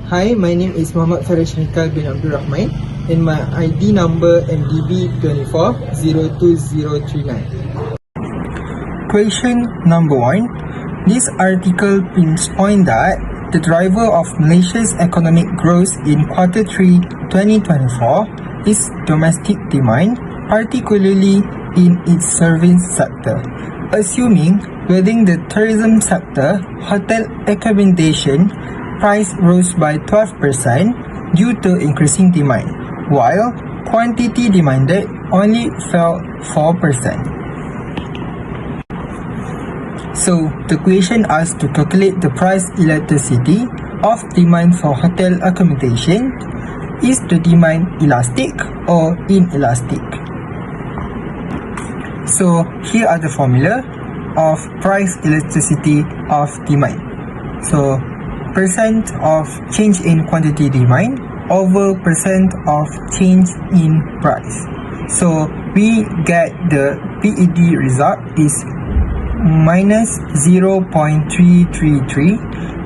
Hi, my name is Muhammad Farish Nikal bin Abdul Rahman and my ID number MDB 24020039. Question number 1. This article pinpoints that the driver of Malaysia's economic growth in quarter 3 2024 is domestic demand, particularly in its service sector. Assuming within the tourism sector, hotel accommodation price rose by 12% due to increasing demand, while quantity demanded only fell 4%. So, the question asks to calculate the price elasticity of demand for hotel accommodation. Is the demand elastic or inelastic? So, here are the formula of price elasticity of demand. So, percent of change in quantity demand over percent of change in price. So, we get the PED result is minus 0.333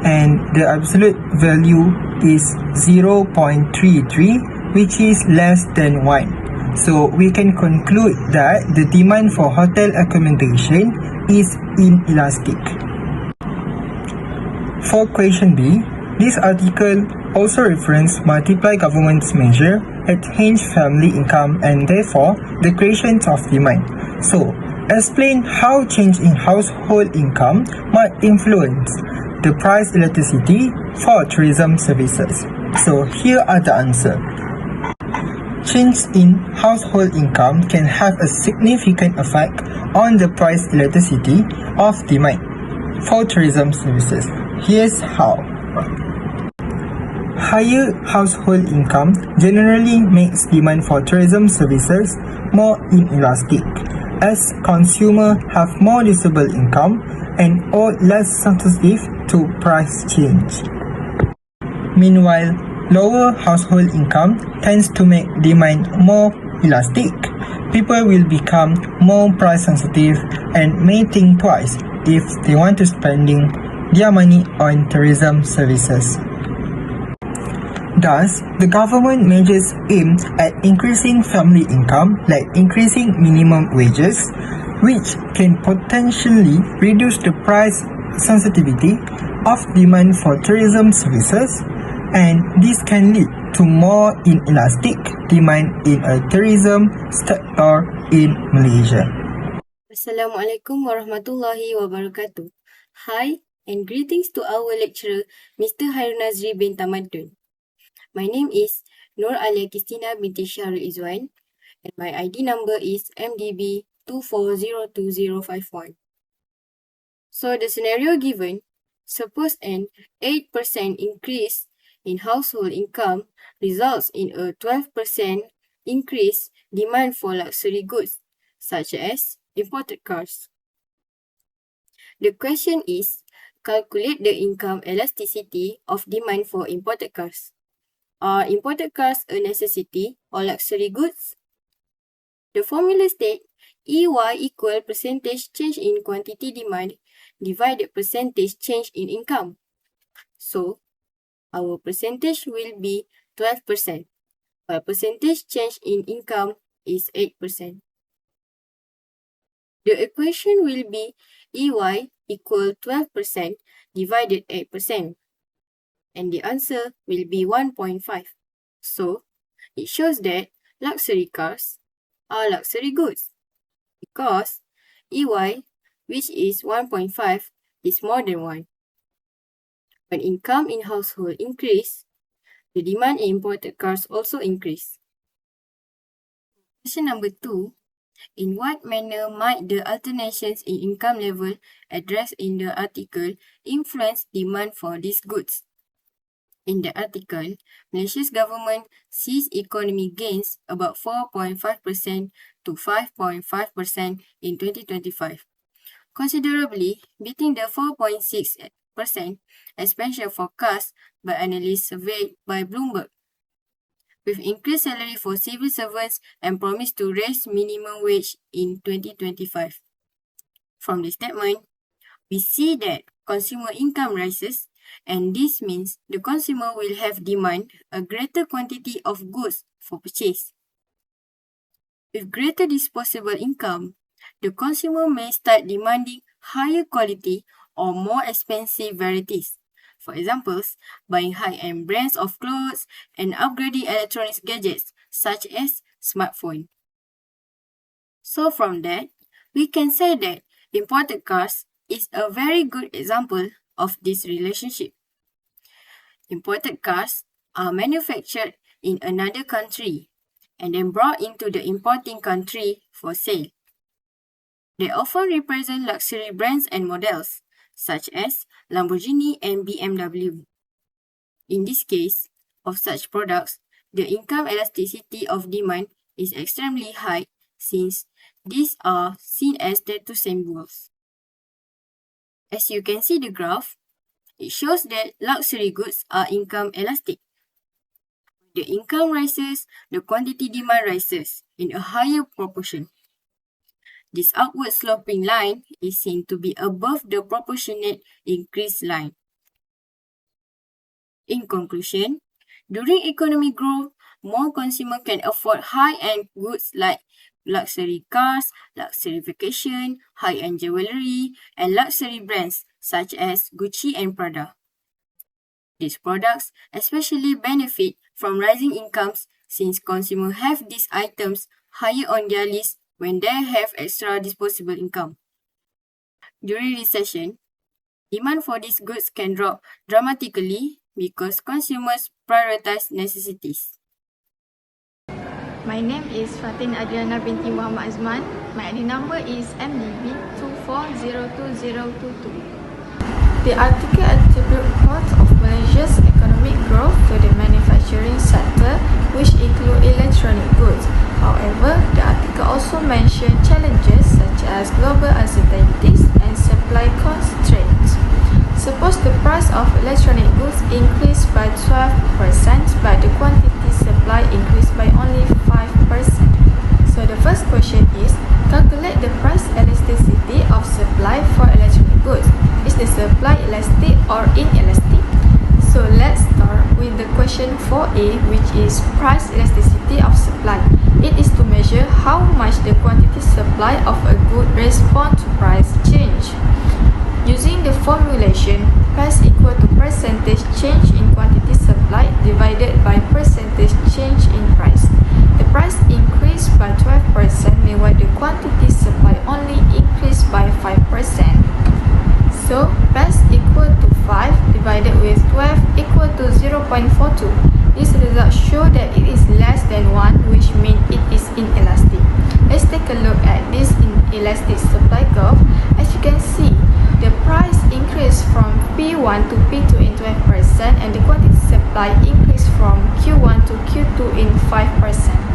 and the absolute value is 0.33, which is less than 1. So we can conclude that the demand for hotel accommodation is inelastic. For question B, this article also references multiply government's measure at change family income and therefore the creation of demand. So, explain how change in household income might influence the price elasticity for tourism services. So, here are the answers. Change in household income can have a significant effect on the price elasticity of demand for tourism services. Here's how. Higher household income generally makes demand for tourism services more inelastic, as consumers have more disposable income and are less sensitive to price change. Meanwhile, lower household income tends to make demand more elastic. People will become more price sensitive and may think twice if they want to spending their money on tourism services. Thus, the government measures aim at increasing family income, like increasing minimum wages, which can potentially reduce the price sensitivity of demand for tourism services, and this can lead to more inelastic demand in a tourism sector in Malaysia. Assalamualaikum warahmatullahi wabarakatuh. Hi and greetings to our lecturer, Mr. Hairun Nazri bin Tamadun. My name is Nur Alia Kistina binti Syahrul Izwan and my ID number is MDB 24020051. So the scenario given, suppose an 8% increase in household income results in a 12% increase demand for luxury goods such as imported cars. The question is, calculate the income elasticity of demand for imported cars. Are imported cars a necessity or luxury goods? The formula states EY equal percentage change in quantity demand divided percentage change in income. So, our percentage will be 12%, while percentage change in income is 8%. The equation will be EY equal 12% divided 8%. And the answer will be 1.5. So, it shows that luxury cars are luxury goods because EY, which is 1.5, is more than 1. When income in household increase, the demand in imported cars also increase. Question number 2. In what manner might the alternations in income level addressed in the article influence demand for these goods? In the article, Malaysia's government sees economic gains about 4.5% to 5.5% in 2025, considerably beating the 4.6% expansion forecast by analysts surveyed by Bloomberg. With increased salary for civil servants and promise to raise minimum wage in 2025. From the statement, we see that consumer income rises and this means the consumer will have demand a greater quantity of goods for purchase. With greater disposable income, the consumer may start demanding higher quality or more expensive varieties. For example, buying high-end brands of clothes and upgrading electronics gadgets such as smartphone. So from that, we can say that imported cars is a very good example of this relationship. Imported cars are manufactured in another country and then brought into the importing country for sale. They often represent luxury brands and models, such as Lamborghini and BMW. In this case, of such products, the income elasticity of demand is extremely high since these are seen as status symbols. As you can see the graph, it shows that luxury goods are income elastic. The income rises, the quantity demand rises in a higher proportion. This upward sloping line is seen to be above the proportionate increase line. In conclusion, during economic growth, more consumers can afford high-end goods like luxury cars, luxury vacation, high-end jewelry, and luxury brands such as Gucci and Prada. These products especially benefit from rising incomes since consumers have these items higher on their list when they have extra disposable income. During recession, demand for these goods can drop dramatically because consumers prioritize necessities. My name is Fatin Adriana binti Muhammad Azman. My ID number is MDB 24020022. The article attributes reports of Malaysia's economic growth to the manufacturing sector, which include electronic goods. However, the article also mentioned challenges such as global uncertainties and supply constraints. Suppose the price of electronic goods increased by 12%, but the quantity supply increased by only 5%. So the first question is, calculate the price elasticity of supply for electronic goods. Is the supply elastic or inelastic? So let's start with the question 4a, which is price elasticity of supply. It is to measure how much the quantity supply of a good responds to price change. Using the formulation, price equal to percentage change in quantity supply divided by percentage change in price. The price increased by 12% meanwhile the quantity supply only increased by 5%. So, price equal to 5 divided with 12 equal to 0.42. This result shows that it is less than 1, which means it is inelastic. Let's take a look at this inelastic supply curve. As you can see, the price increased from P1 to P2 in 12% and the quantity supply increased from Q1 to Q2 in 5%.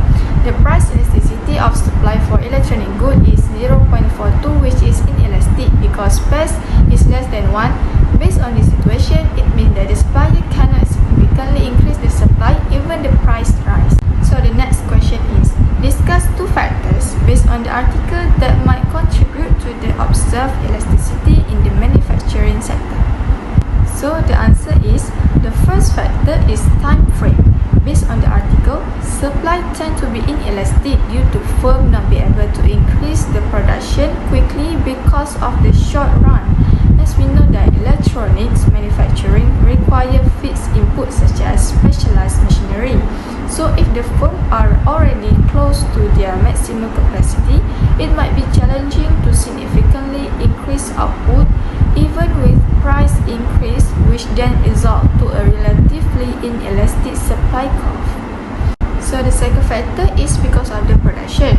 The price elasticity of supply for electronic goods is 0.42, which is inelastic because price is less than 1. Based on this situation, it means that the supplier cannot significantly increase the supply even the price rise. So the next question is, discuss two factors based on the article that might contribute to the observed elasticity in the manufacturing sector. So the answer is, the first factor is time frame. Based on the article, supply tend to be inelastic due to firms not be able to increase the production quickly because of the short run. As we know that electronics manufacturing require fixed inputs such as specialized machinery. So if the firms are already close to their maximum capacity, it might be challenging to significantly increase output even with price increase, which then result to a relatively inelastic supply curve. So the second factor is because of the production.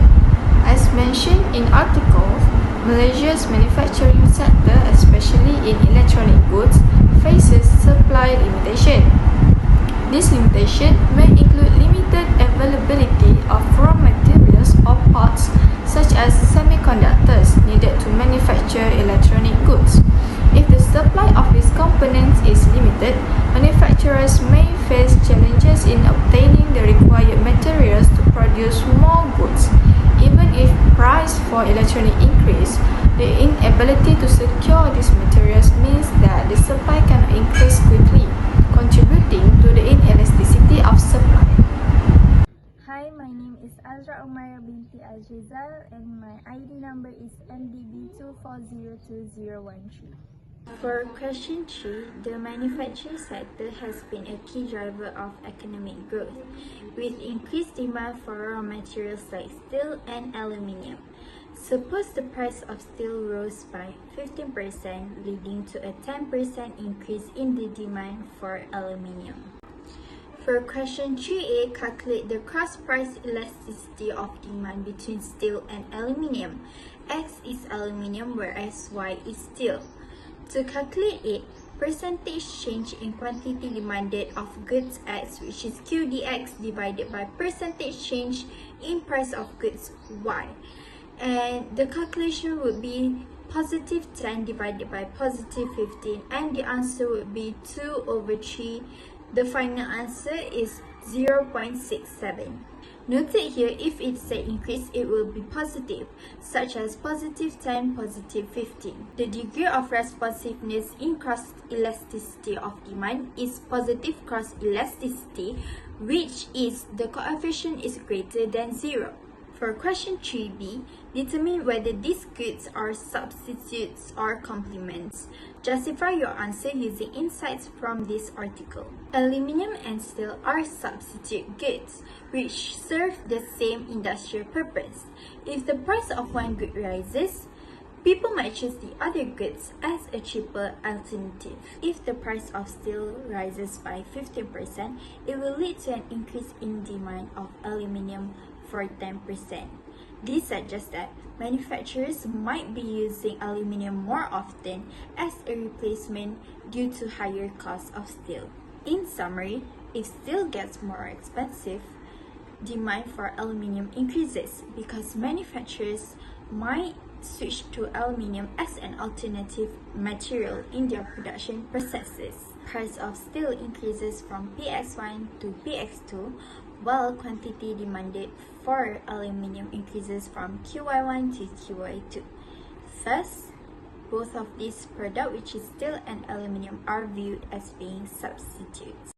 As mentioned in articles, Malaysia's manufacturing sector, especially in electronic goods, faces supply limitation. This limitation may include limited availability of raw materials or parts such as semiconductors needed to manufacture electronic goods. If the supply of these components is limited, manufacturers may face challenges in obtaining the required materials to produce more goods. Even if price for electronic increase, the inability to secure these materials means that the supply cannot increase quickly. Umaira binti Azrizal and my ID number is MDB2402013. For question 3, the manufacturing sector has been a key driver of economic growth, with increased demand for raw materials like steel and aluminium. Suppose the price of steel rose by 15%, leading to a 10% increase in the demand for aluminium. For question 3a, calculate the cross-price elasticity of demand between steel and aluminium. X is aluminium whereas Y is steel. To calculate it, percentage change in quantity demanded of goods X, which is QDX, divided by percentage change in price of goods Y. And the calculation would be positive 10 divided by positive 15, and the answer would be 2/3. The final answer is 0.67. Noted here, if it's an increase, it will be positive, such as positive 10, positive 15. The degree of responsiveness in cross-elasticity of demand is positive cross-elasticity, which is the coefficient is greater than 0. For question 3b, determine whether these goods are substitutes or complements. Justify your answer using insights from this article. Aluminium and steel are substitute goods, which serve the same industrial purpose. If the price of one good rises, people might choose the other goods as a cheaper alternative. If the price of steel rises by 15%, it will lead to an increase in demand of aluminium for 10%. This suggests that manufacturers might be using aluminium more often as a replacement due to higher cost of steel. In summary, if steel gets more expensive, demand for aluminium increases because manufacturers might switch to aluminium as an alternative material in their production processes. Price of steel increases from PX1 to PX2, while quantity demanded for aluminium increases from QY1 to QY2. Thus, both of these products, which is steel and aluminium, are viewed as being substitutes.